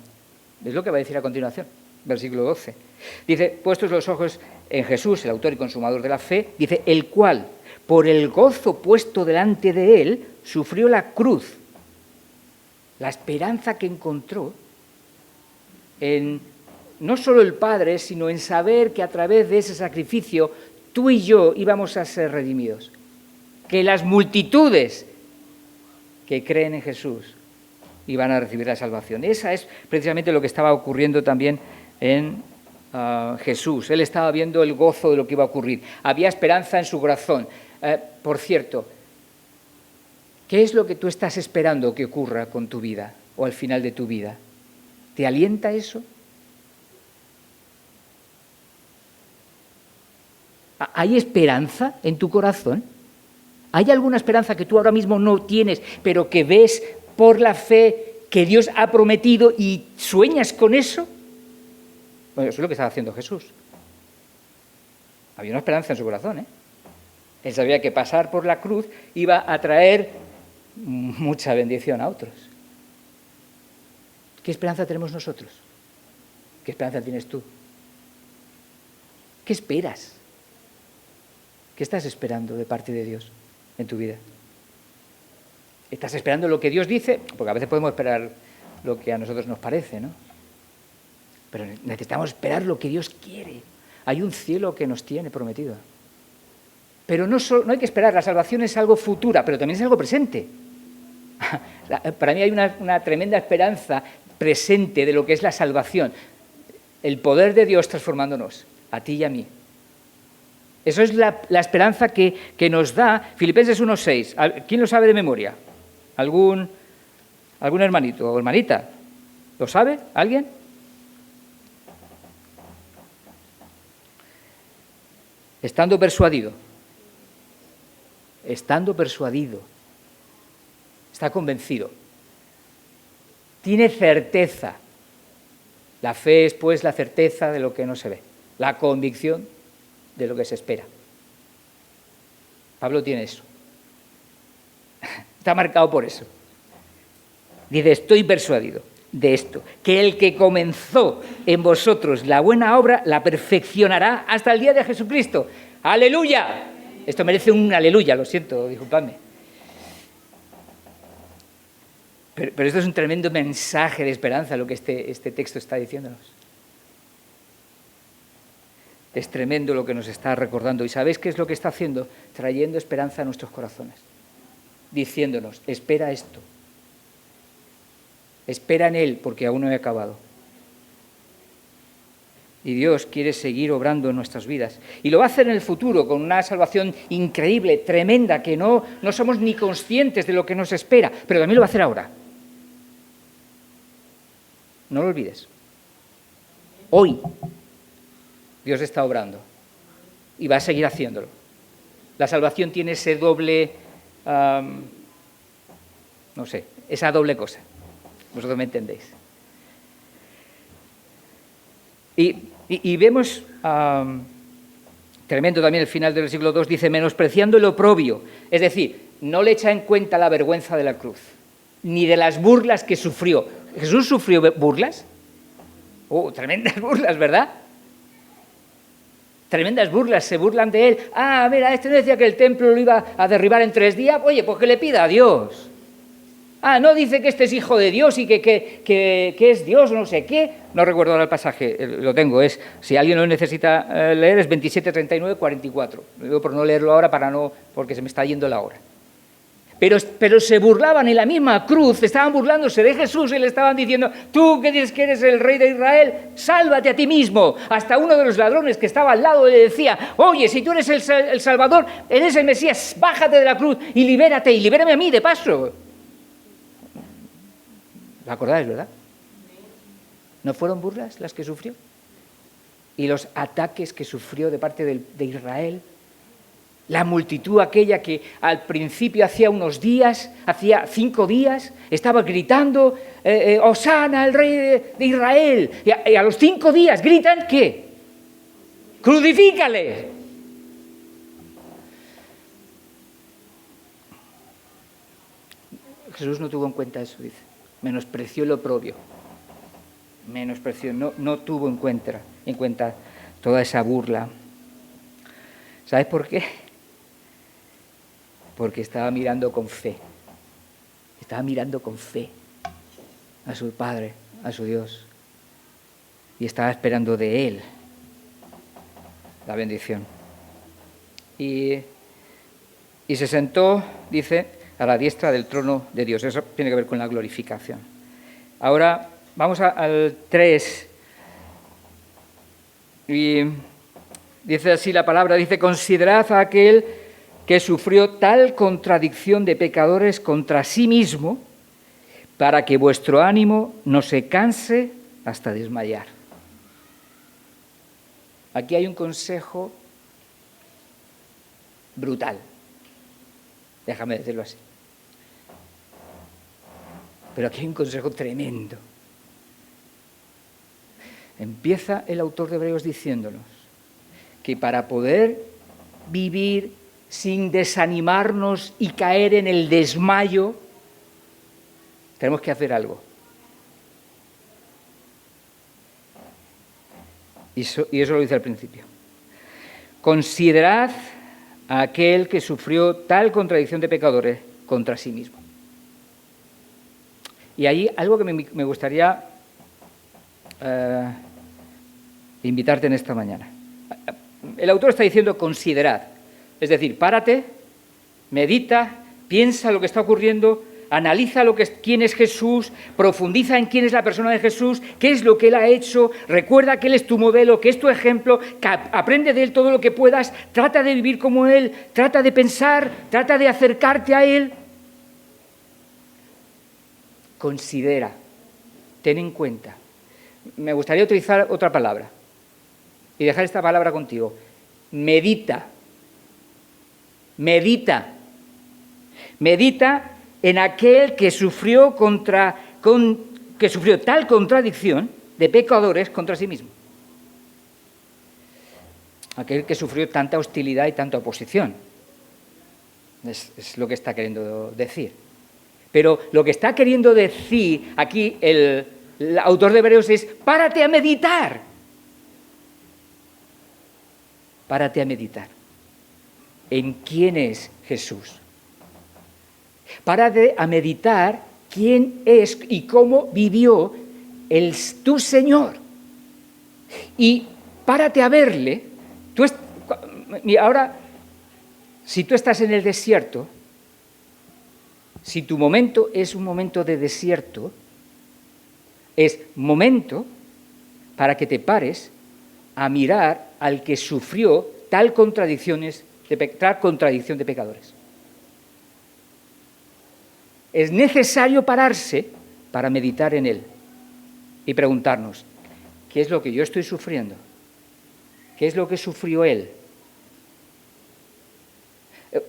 Es lo que va a decir a continuación, versículo 12. Dice, puestos los ojos en Jesús, el autor y consumador de la fe, dice, el cual, por el gozo puesto delante de él, sufrió la cruz. La esperanza que encontró en no solo el Padre, sino en saber que a través de ese sacrificio tú y yo íbamos a ser redimidos. Que las multitudes que creen en Jesús iban a recibir la salvación. Esa es precisamente lo que estaba ocurriendo también en Jesús. Él estaba viendo el gozo de lo que iba a ocurrir. Había esperanza en su corazón. Por cierto, ¿qué es lo que tú estás esperando que ocurra con tu vida o al final de tu vida? ¿Te alienta eso? ¿Hay esperanza en tu corazón? ¿Hay alguna esperanza que tú ahora mismo no tienes, pero que ves por la fe que Dios ha prometido y sueñas con eso? Bueno, eso es lo que estaba haciendo Jesús. Había una esperanza en su corazón, Él sabía que pasar por la cruz iba a traer mucha bendición a otros. ¿Qué esperanza tenemos nosotros? ¿Qué esperanza tienes tú? ¿Qué esperas? ¿Qué estás esperando de parte de Dios en tu vida? ¿Estás esperando lo que Dios dice? Porque a veces podemos esperar lo que a nosotros nos parece, ¿no? Pero necesitamos esperar lo que Dios quiere. Hay un cielo que nos tiene prometido. Pero no hay que esperar, la salvación es algo futura, pero también es algo presente. Para mí hay una tremenda esperanza presente de lo que es la salvación. El poder de Dios transformándonos, a ti y a mí. Eso es la esperanza que nos da Filipenses 1:6. ¿Quién lo sabe de memoria? ¿Algún hermanito o hermanita? ¿Lo sabe? ¿Alguien? Estando persuadido, está convencido, tiene certeza. La fe es, pues, la certeza de lo que no se ve, la convicción de lo que se espera. Pablo tiene eso. Está marcado por eso. Dice, estoy persuadido de esto, que el que comenzó en vosotros la buena obra la perfeccionará hasta el día de Jesucristo. ¡Aleluya! Esto merece un aleluya, lo siento, disculpadme. Pero esto es un tremendo mensaje de esperanza, lo que este texto está diciéndonos. Es tremendo lo que nos está recordando. ¿Y sabéis qué es lo que está haciendo? Trayendo esperanza a nuestros corazones. Diciéndonos, espera esto. Espera en Él, porque aún no he acabado. Y Dios quiere seguir obrando en nuestras vidas. Y lo va a hacer en el futuro, con una salvación increíble, tremenda, que no somos ni conscientes de lo que nos espera, pero también lo va a hacer ahora. No lo olvides. Hoy Dios está obrando y va a seguir haciéndolo. La salvación tiene ese doble, esa doble cosa. Vosotros me entendéis. Y vemos, tremendo también el final del versículo 2, dice, menospreciando el oprobio. Es decir, no le echa en cuenta la vergüenza de la cruz, ni de las burlas que sufrió. ¿Jesús sufrió burlas? Tremendas burlas, ¿verdad? Tremendas burlas, se burlan de él. Mira, este decía que el templo lo iba a derribar en 3 días. Oye, pues que le pida a Dios. No dice que este es hijo de Dios y que es Dios, no sé qué. No recuerdo ahora el pasaje, lo tengo. Si alguien lo necesita leer, es 27, 39, 44. Lo digo por no leerlo ahora porque se me está yendo la hora. pero se burlaban en la misma cruz, estaban burlándose de Jesús y le estaban diciendo: tú que dices que eres el rey de Israel, sálvate a ti mismo. Hasta uno de los ladrones que estaba al lado le decía: oye, si tú eres el Salvador, eres el Mesías, bájate de la cruz y libérate, y libérame a mí de paso. ¿Lo acordáis, verdad? ¿No fueron burlas las que sufrió? Y los ataques que sufrió de parte de Israel. La multitud aquella que al principio hacía 5 días, estaba gritando: Hosana, el rey de Israel. Y a los 5 días gritan: ¿qué? ¡Crucifícale! Jesús no tuvo en cuenta eso, dice. Menospreció lo oprobio. Menospreció, no tuvo en cuenta toda esa burla. ¿Sabes por qué? Porque estaba mirando con fe. Estaba mirando con fe a su Padre, a su Dios. Y estaba esperando de Él la bendición. Y se sentó, dice, a la diestra del trono de Dios. Eso tiene que ver con la glorificación. Ahora vamos al 3. Y dice así la palabra, dice: considerad a aquel que sufrió tal contradicción de pecadores contra sí mismo, para que vuestro ánimo no se canse hasta desmayar. Aquí hay un consejo brutal, déjame decirlo así. Pero aquí hay un consejo tremendo. Empieza el autor de Hebreos diciéndonos que para poder vivir sin desanimarnos y caer en el desmayo, tenemos que hacer algo. Y eso lo dice al principio. Considerad a aquel que sufrió tal contradicción de pecadores contra sí mismo. Y ahí algo que me gustaría invitarte en esta mañana. El autor está diciendo: considerad. Es decir, párate, medita, piensa lo que está ocurriendo, analiza quién es Jesús, profundiza en quién es la persona de Jesús, qué es lo que Él ha hecho, recuerda que Él es tu modelo, que es tu ejemplo, que aprende de Él todo lo que puedas, trata de vivir como Él, trata de pensar, trata de acercarte a Él. Considera, ten en cuenta. Me gustaría utilizar otra palabra y dejar esta palabra contigo. Medita. Medita en aquel que sufrió tal contradicción de pecadores contra sí mismo. Aquel que sufrió tanta hostilidad y tanta oposición. Es lo que está queriendo decir. Pero lo que está queriendo decir aquí el autor de Hebreos es: párate a meditar. Párate a meditar en quién es Jesús. Párate a meditar quién es y cómo vivió tu Señor. Y párate a verle. Ahora, si tú estás en el desierto, si tu momento es un momento de desierto, es momento para que te pares a mirar al que sufrió tal contradicción de pecadores. Es necesario pararse para meditar en Él y preguntarnos: ¿qué es lo que yo estoy sufriendo? ¿Qué es lo que sufrió Él?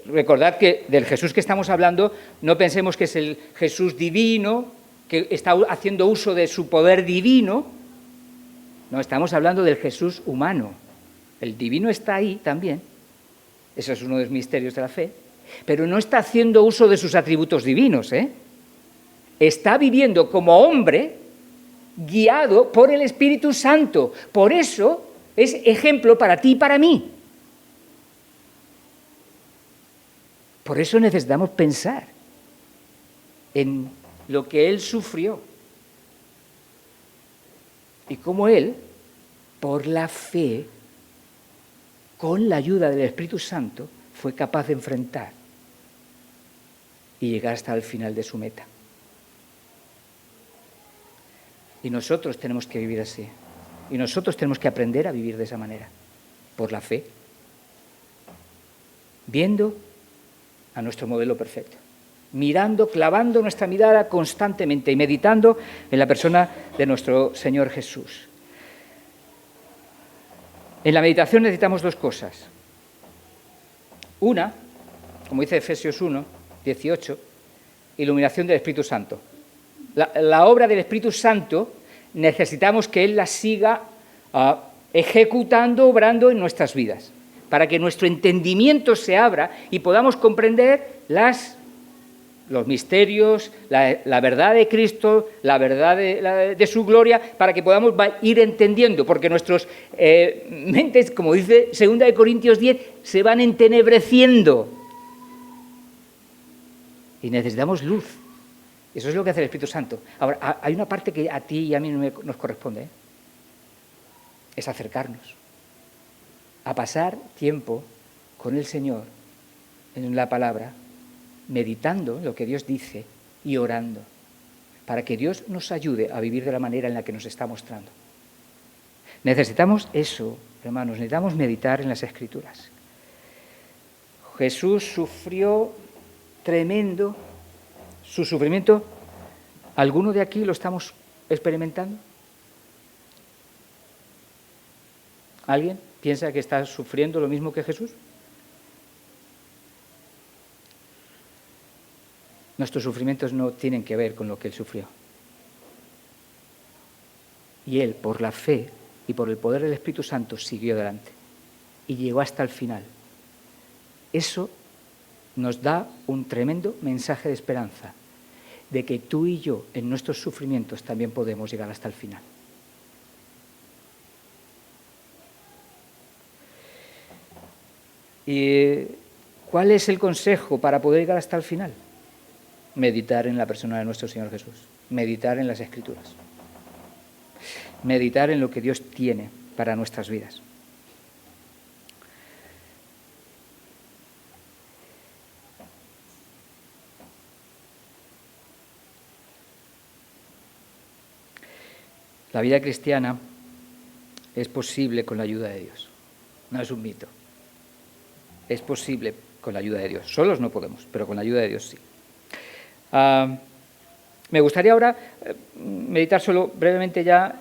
Recordad que del Jesús que estamos hablando, no pensemos que es el Jesús divino, que está haciendo uso de su poder divino. No, estamos hablando del Jesús humano. El divino está ahí también. Eso es uno de los misterios de la fe. Pero no está haciendo uso de sus atributos divinos, ¿eh? Está viviendo como hombre, guiado por el Espíritu Santo. Por eso es ejemplo para ti y para mí. Por eso necesitamos pensar en lo que Él sufrió y cómo Él, por la fe, con la ayuda del Espíritu Santo, fue capaz de enfrentar y llegar hasta el final de su meta. Y nosotros tenemos que vivir así. Y nosotros tenemos que aprender a vivir de esa manera, por la fe, viendo a nuestro modelo perfecto, mirando, clavando nuestra mirada constantemente y meditando en la persona de nuestro Señor Jesús. En la meditación necesitamos dos cosas. Una, como dice Efesios 1, 18, iluminación del Espíritu Santo. La obra del Espíritu Santo necesitamos que Él la siga ejecutando, obrando en nuestras vidas, para que nuestro entendimiento se abra y podamos comprender los misterios, la verdad de Cristo, la verdad de su gloria, para que podamos ir entendiendo, porque nuestras mentes, como dice 2 Corintios 10, se van entenebreciendo. Y necesitamos luz. Eso es lo que hace el Espíritu Santo. Ahora, hay una parte que a ti y a mí no nos corresponde, es acercarnos, a pasar tiempo con el Señor en la palabra, meditando lo que Dios dice y orando, para que Dios nos ayude a vivir de la manera en la que nos está mostrando. Necesitamos eso, hermanos, necesitamos meditar en las Escrituras. Jesús sufrió tremendo. Su sufrimiento, ¿alguno de aquí lo estamos experimentando? ¿Alguien piensa que está sufriendo lo mismo que Jesús? Nuestros sufrimientos no tienen que ver con lo que Él sufrió. Y Él, por la fe y por el poder del Espíritu Santo, siguió adelante y llegó hasta el final. Eso nos da un tremendo mensaje de esperanza, de que tú y yo, en nuestros sufrimientos, también podemos llegar hasta el final. ¿Y cuál es el consejo para poder llegar hasta el final? Meditar en la persona de nuestro Señor Jesús, meditar en las Escrituras, meditar en lo que Dios tiene para nuestras vidas. La vida cristiana es posible con la ayuda de Dios. No es un mito. Es posible con la ayuda de Dios. Solos no podemos, pero con la ayuda de Dios sí. Me gustaría ahora meditar solo brevemente ya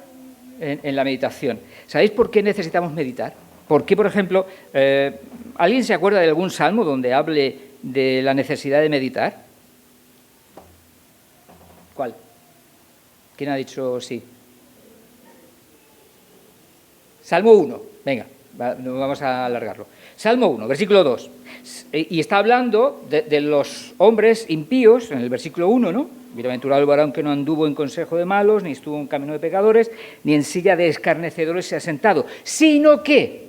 en la meditación. ¿Sabéis por qué necesitamos meditar? ¿Por qué, por ejemplo, alguien se acuerda de algún salmo donde hable de la necesidad de meditar? ¿Cuál? ¿Quién ha dicho sí? Salmo 1, venga, no vamos a alargarlo. Salmo 1, versículo 2. Y está hablando de los hombres impíos, en el versículo 1, ¿no? Bienaventurado el varón que no anduvo en consejo de malos, ni estuvo en camino de pecadores, ni en silla de escarnecedores se ha sentado, sino que,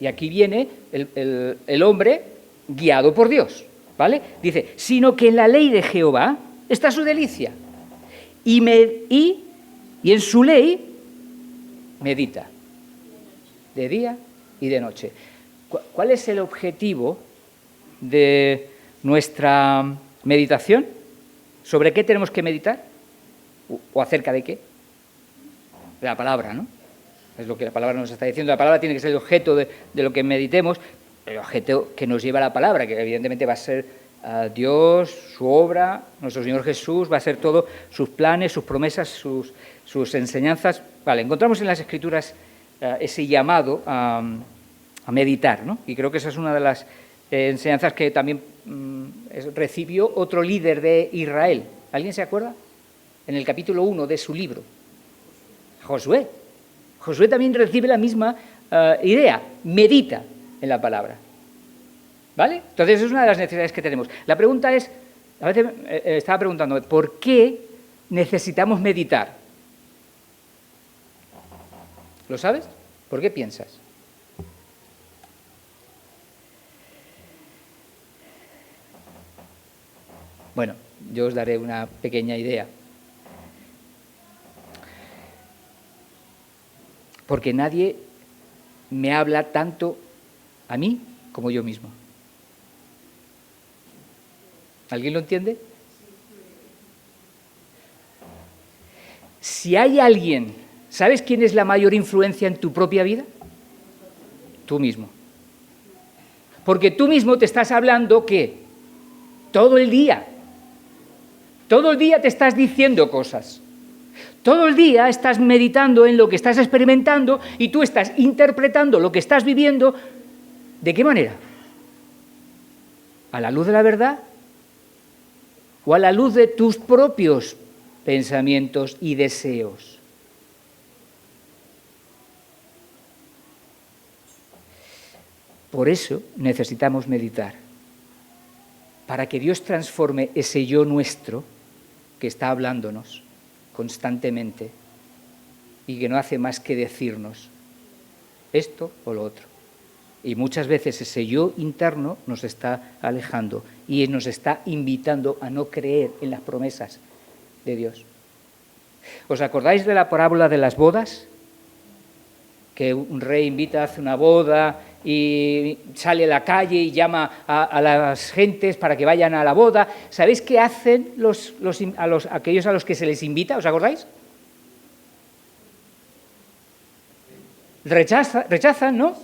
y aquí viene el hombre guiado por Dios, ¿vale? Dice, sino que en la ley de Jehová está su delicia, y en su ley medita, de día y de noche. ¿Cuál es el objetivo de nuestra meditación? ¿Sobre qué tenemos que meditar? ¿O acerca de qué? De la palabra, ¿no? Es lo que la palabra nos está diciendo. La palabra tiene que ser el objeto de lo que meditemos, el objeto que nos lleva a la palabra, que evidentemente va a ser Dios, su obra, nuestro Señor Jesús, va a ser todo, sus planes, sus promesas, sus enseñanzas. Vale, encontramos en las Escrituras ese llamado a meditar, ¿no? Y creo que esa es una de las enseñanzas que también recibió otro líder de Israel. ¿Alguien se acuerda? En el capítulo 1 de su libro. Josué. Josué también recibe la misma idea, medita en la palabra. ¿Vale? Entonces, esa es una de las necesidades que tenemos. La pregunta es, a veces estaba preguntando, ¿por qué necesitamos meditar? ¿Lo sabes? ¿Por qué piensas? Bueno, yo os daré una pequeña idea. Porque nadie me habla tanto a mí como yo mismo. ¿Alguien lo entiende? Si hay alguien, ¿sabes quién es la mayor influencia en tu propia vida? Tú mismo. Porque tú mismo te estás hablando que todo el día te estás diciendo cosas. Todo el día estás meditando en lo que estás experimentando y tú estás interpretando lo que estás viviendo. ¿De qué manera? ¿A la luz de la verdad? ¿O a la luz de tus propios pensamientos y deseos? Por eso necesitamos meditar, para que Dios transforme ese yo nuestro que está hablándonos constantemente y que no hace más que decirnos esto o lo otro. Y muchas veces ese yo interno nos está alejando y nos está invitando a no creer en las promesas de Dios. ¿Os acordáis de la parábola de las bodas? Que un rey invita, hace una boda y sale a la calle y llama a las gentes para que vayan a la boda. ¿Sabéis qué hacen aquellos a los que se les invita? ¿Os acordáis? Rechazan, ¿no?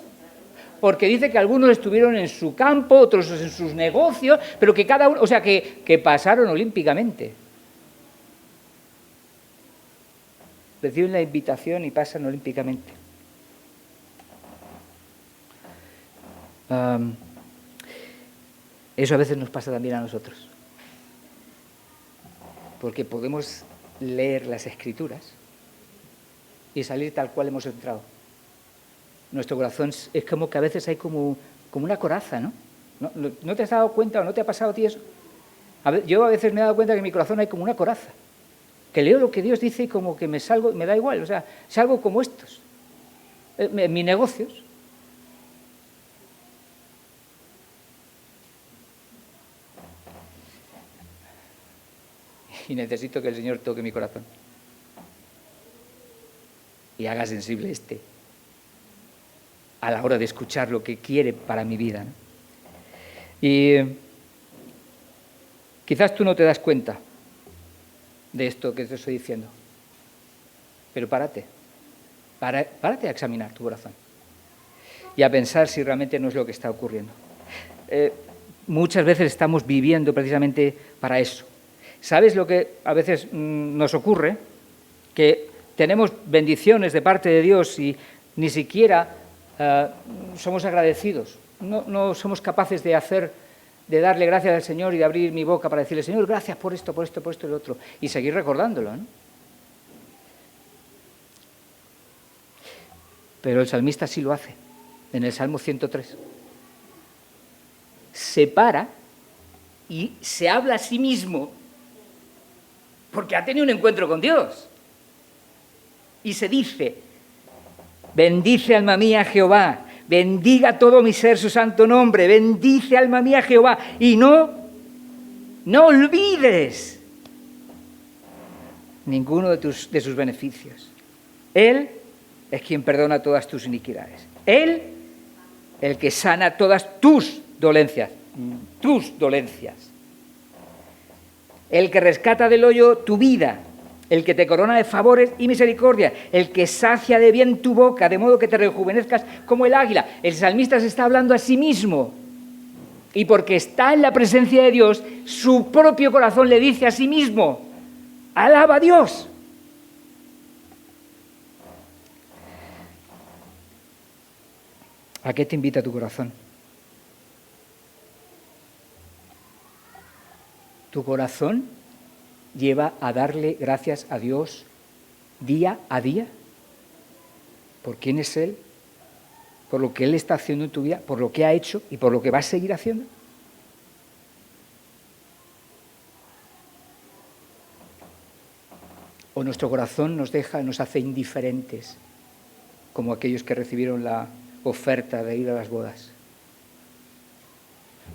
Porque dice que algunos estuvieron en su campo, otros en sus negocios, pero que cada uno, o sea, que pasaron olímpicamente. Reciben la invitación y pasan olímpicamente. Eso a veces nos pasa también a nosotros. Porque podemos leer las Escrituras y salir tal cual hemos entrado. Nuestro corazón es como que a veces hay como una coraza, ¿no? ¿No te has dado cuenta o no te ha pasado a ti eso? Yo a veces me he dado cuenta que en mi corazón hay como una coraza, que leo lo que Dios dice y como que me salgo, me da igual, o sea, salgo como estos, en mis negocios. Y necesito que el Señor toque mi corazón y haga sensible a la hora de escuchar lo que quiere para mi vida, ¿no? Y quizás tú no te das cuenta de esto que te estoy diciendo, pero párate a examinar tu corazón y a pensar si realmente no es lo que está ocurriendo. Muchas veces estamos viviendo precisamente para eso. ¿Sabes lo que a veces nos ocurre? Que tenemos bendiciones de parte de Dios y ni siquiera somos agradecidos. No somos capaces de darle gracias al Señor y de abrir mi boca para decirle, Señor, gracias por esto y lo otro, y seguir recordándolo, ¿no? Pero el salmista sí lo hace, en el Salmo 103. Se para y se habla a sí mismo porque ha tenido un encuentro con Dios. Y se dice, bendice alma mía Jehová, bendiga todo mi ser su santo nombre, bendice alma mía Jehová, y no olvides ninguno de sus beneficios. Él es quien perdona todas tus iniquidades. Él, el que sana todas tus dolencias. El que rescata del hoyo tu vida, el que te corona de favores y misericordia, el que sacia de bien tu boca, de modo que te rejuvenezcas como el águila. El salmista se está hablando a sí mismo. Y porque está en la presencia de Dios, su propio corazón le dice a sí mismo, alaba a Dios. ¿A qué te invita tu corazón? Tu corazón lleva a darle gracias a Dios día a día por quién es Él, por lo que Él está haciendo en tu vida, por lo que ha hecho y por lo que va a seguir haciendo. O nuestro corazón nos hace indiferentes, como aquellos que recibieron la oferta de ir a las bodas.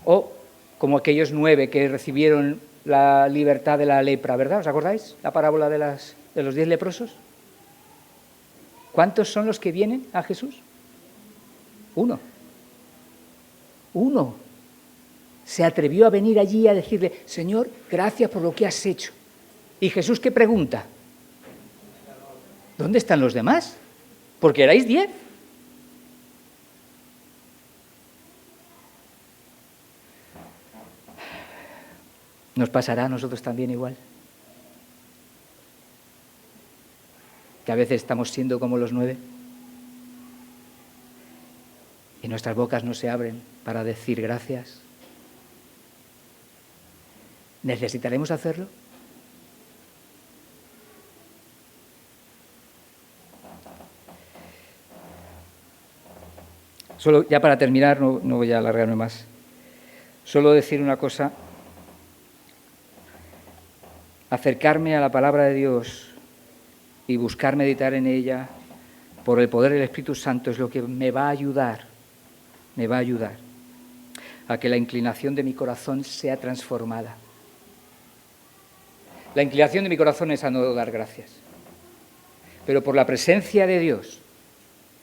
O como aquellos 9 que recibieron la libertad de la lepra, ¿verdad? ¿Os acordáis? La parábola de los 10 leprosos. ¿Cuántos son los que vienen a Jesús? Uno. Se atrevió a venir allí a decirle, Señor, gracias por lo que has hecho. ¿Y Jesús qué pregunta? ¿Dónde están los demás? Porque erais 10. Nos pasará a nosotros también igual. Que a veces estamos siendo como los 9 y nuestras bocas no se abren para decir gracias. ¿Necesitaremos hacerlo? Solo, ya para terminar, no voy a alargarme más, solo decir una cosa: acercarme a la palabra de Dios y buscar meditar en ella por el poder del Espíritu Santo es lo que me va a ayudar a que la inclinación de mi corazón sea transformada. La inclinación de mi corazón es a no dar gracias, pero por la presencia de Dios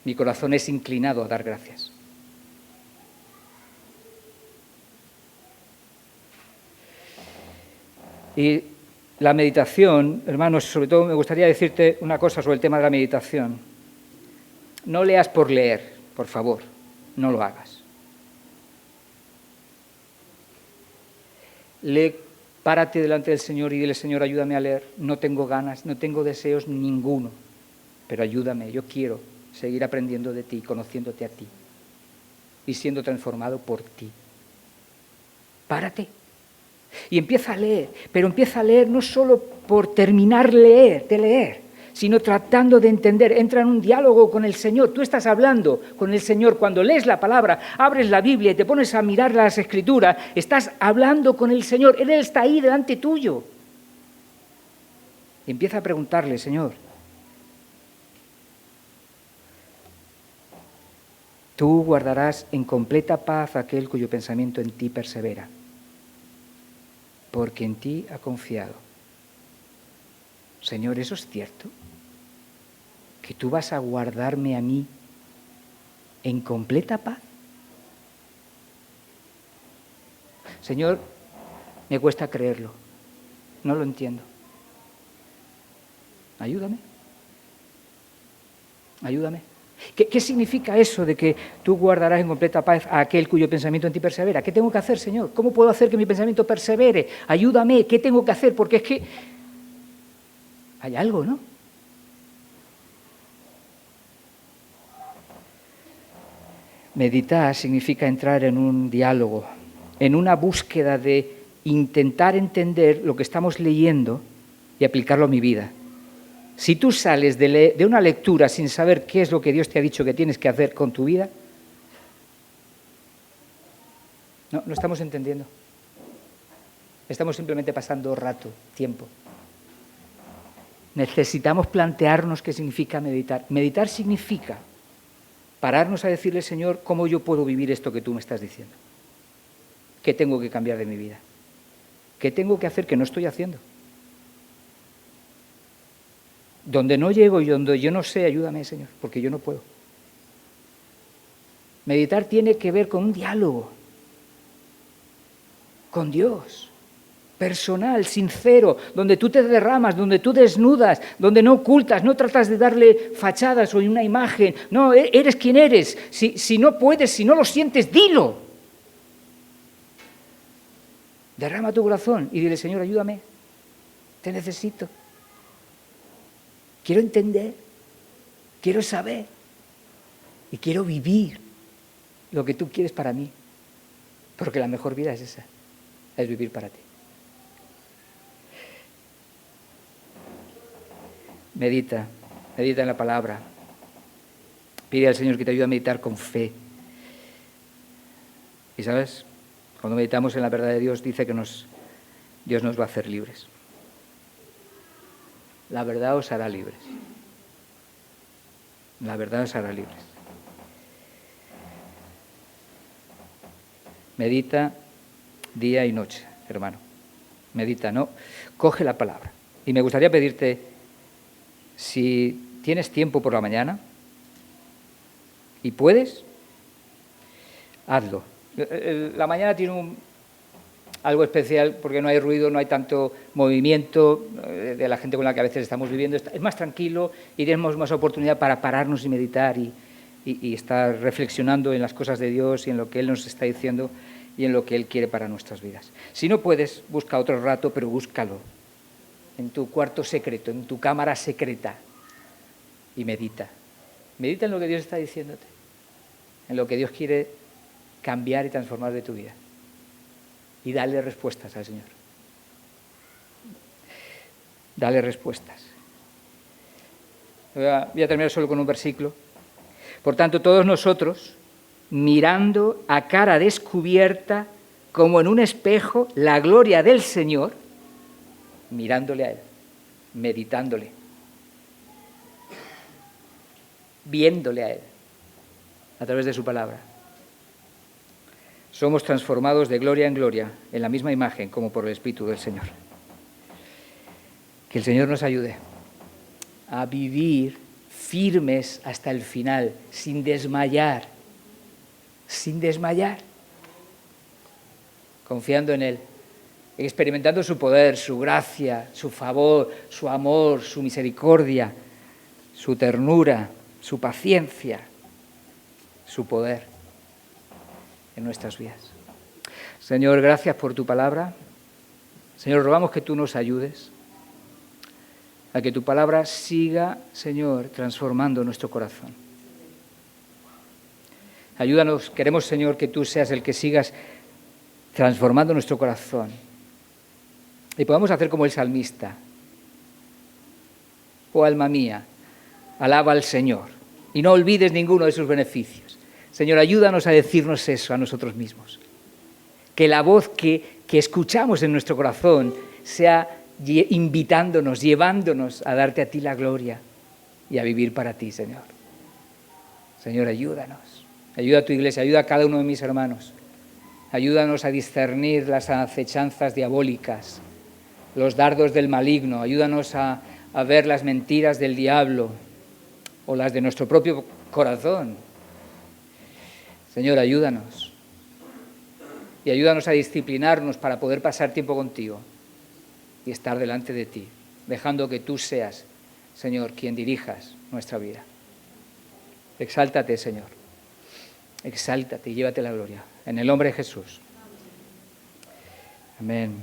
mi corazón es inclinado a dar gracias. Y la meditación, hermanos, sobre todo me gustaría decirte una cosa sobre el tema de la meditación. No leas por leer, por favor, no lo hagas. Lee, párate delante del Señor y dile: Señor, ayúdame a leer. No tengo ganas, no tengo deseos ninguno, pero ayúdame, yo quiero seguir aprendiendo de ti, conociéndote a ti y siendo transformado por ti. Párate y empieza a leer, pero empieza a leer no solo por terminar de leer, sino tratando de entender. Entra en un diálogo con el Señor. Tú estás hablando con el Señor. Cuando lees la palabra, abres la Biblia y te pones a mirar las Escrituras, estás hablando con el Señor. Él está ahí delante tuyo. Y empieza a preguntarle: Señor, tú guardarás en completa paz a aquel cuyo pensamiento en ti persevera, porque en ti ha confiado. Señor, ¿eso es cierto? ¿Que tú vas a guardarme a mí en completa paz? Señor, me cuesta creerlo, no lo entiendo. Ayúdame. ¿Qué significa eso de que tú guardarás en completa paz a aquel cuyo pensamiento en ti persevera? ¿Qué tengo que hacer, Señor? ¿Cómo puedo hacer que mi pensamiento persevere? Ayúdame, ¿qué tengo que hacer? Porque es que hay algo, ¿no? Meditar significa entrar en un diálogo, en una búsqueda de intentar entender lo que estamos leyendo y aplicarlo a mi vida. Si tú sales de una lectura sin saber qué es lo que Dios te ha dicho que tienes que hacer con tu vida, no estamos entendiendo. Estamos simplemente pasando rato, tiempo. Necesitamos plantearnos qué significa meditar. Meditar significa pararnos a decirle: Señor, ¿cómo yo puedo vivir esto que tú me estás diciendo? ¿Qué tengo que cambiar de mi vida? ¿Qué tengo que hacer que no estoy haciendo? Donde no llego y donde yo no sé, ayúdame, Señor, porque yo no puedo. Meditar tiene que ver con un diálogo con Dios, personal, sincero, donde tú te derramas, donde tú desnudas, donde no ocultas, no tratas de darle fachadas o una imagen. No, eres quien eres. Si no puedes, si no lo sientes, dilo. Derrama tu corazón y dile: Señor, ayúdame, te necesito. Quiero entender, quiero saber y quiero vivir lo que tú quieres para mí, porque la mejor vida es esa, es vivir para ti. Medita en la palabra. Pide al Señor que te ayude a meditar con fe. Y sabes, cuando meditamos en la verdad de Dios, dice que Dios nos va a hacer libres. La verdad os hará libres. La verdad os hará libres. Medita día y noche, hermano. Medita, ¿no? Coge la palabra. Y me gustaría pedirte, si tienes tiempo por la mañana y puedes, hazlo. La mañana tiene algo especial porque no hay ruido, no hay tanto movimiento de la gente con la que a veces estamos viviendo. Es más tranquilo y tenemos más oportunidad para pararnos y meditar y estar reflexionando en las cosas de Dios y en lo que Él nos está diciendo y en lo que Él quiere para nuestras vidas. Si no puedes, busca otro rato, pero búscalo en tu cuarto secreto, en tu cámara secreta y medita. Medita en lo que Dios está diciéndote, en lo que Dios quiere cambiar y transformar de tu vida. Y dale respuestas al Señor. Dale respuestas. Voy a terminar solo con un versículo. Por tanto, todos nosotros, mirando a cara descubierta, como en un espejo, la gloria del Señor, mirándole a Él, meditándole, viéndole a Él, a través de su palabra. Somos transformados de gloria en gloria, en la misma imagen, como por el Espíritu del Señor. Que el Señor nos ayude a vivir firmes hasta el final, sin desmayar, confiando en Él, experimentando su poder, su gracia, su favor, su amor, su misericordia, su ternura, su paciencia, su poder en nuestras vidas. Señor, gracias por tu palabra. Señor, rogamos que tú nos ayudes a que tu palabra siga, Señor, transformando nuestro corazón. Ayúdanos, queremos, Señor, que tú seas el que sigas transformando nuestro corazón y podamos hacer como el salmista. Oh alma mía, alaba al Señor y no olvides ninguno de sus beneficios. Señor, ayúdanos a decirnos eso a nosotros mismos. Que la voz que escuchamos en nuestro corazón sea invitándonos, llevándonos a darte a ti la gloria y a vivir para ti, Señor. Señor, ayúdanos. Ayuda a tu iglesia, ayuda a cada uno de mis hermanos. Ayúdanos a discernir las acechanzas diabólicas, los dardos del maligno. Ayúdanos a ver las mentiras del diablo o las de nuestro propio corazón. Señor, ayúdanos. Y ayúdanos a disciplinarnos para poder pasar tiempo contigo y estar delante de ti, dejando que tú seas, Señor, quien dirijas nuestra vida. Exáltate, Señor. Exáltate y llévate la gloria. En el nombre de Jesús. Amén.